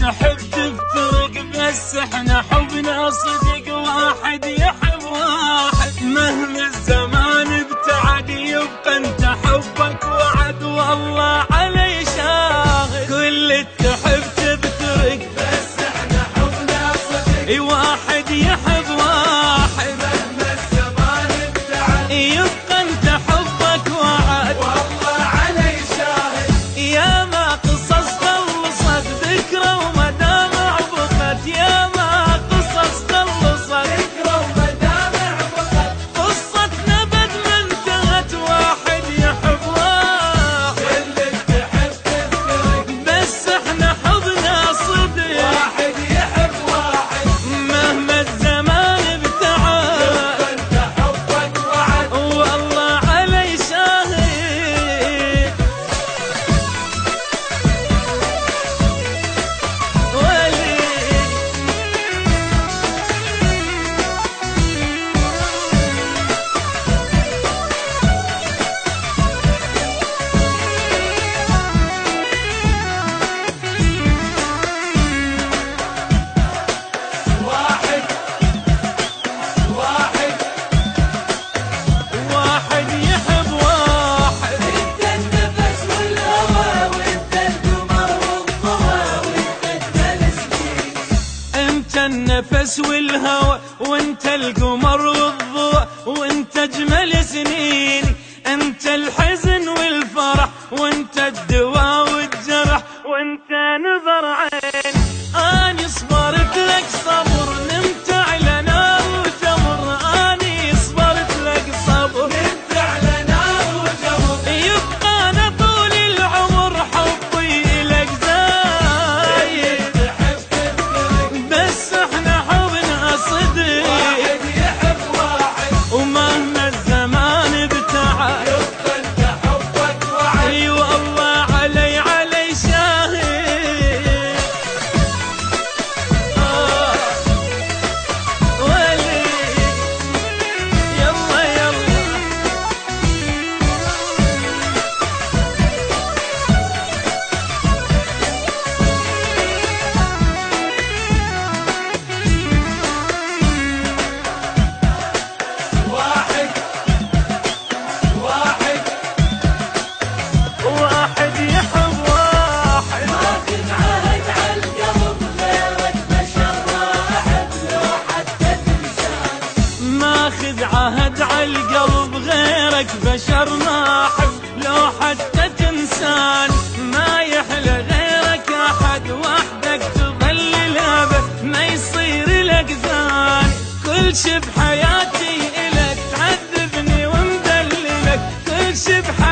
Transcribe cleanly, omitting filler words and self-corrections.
تحب تفترق، بس احنا حبنا صدق، واحد يحب واحد. مهما الزمان ابتعد يبقى انت حبك وعد، والله علي شاهد. كل تحب تفترق، بس احنا حبنا صدق، واحد يحب واحد. مهما الزمان ابتعد يبقى انت حبك وعد، والله علي شاهد. يا ما قصص خلصت ذكرى ومدامع بقت، يا ما قصص خلصت ذكرى ومدامع بقت، قصتنا بد ما انتهت. واحد يحب واحد، كل تحب تفترق، بس احنا حبنا صدق، واحد يحب واحد. مهما الزمان ابتعد يبقى انت حبك وعد، والله علي شاهد. ولي واحد واحد واحد يحب واحد. انت النفس والهوى، وانت القمر والضوى، وانت اجمل سنين. انت النفس والهوى، وانت القمر والضوء، وانت اجمل سنيني. انت الحزن والفرح، وانت الدواء والجرح، وانت نظر عين. اني صبرت لك صبر، نمت على نار وجمر. اني صبرت لك صبر، نمت على نار وجمر. يبقى انا طول العمر حبي لك زايد. تحب تفترق، بس احنا حبنا صدق، واحد يحب واحد. ومهما الزمان ابتعد يبقى انت حبك وعد، اي والله علي شاهد. ولي يلا يلا واحد واحد. واحد يحب واحد. ماخذ عهد عالقلب غيرك بشر واحد، لو حتى تنسان. ماخذ عهد عالقلب غيرك بشر ناحب، لو حتى تنسان. ما يحلى غيرك احد، وحدك تظل الابد، ما يصير لك ثاني. كل شي بحياتي الك تعذبني ومدللك، كل شي بحياتي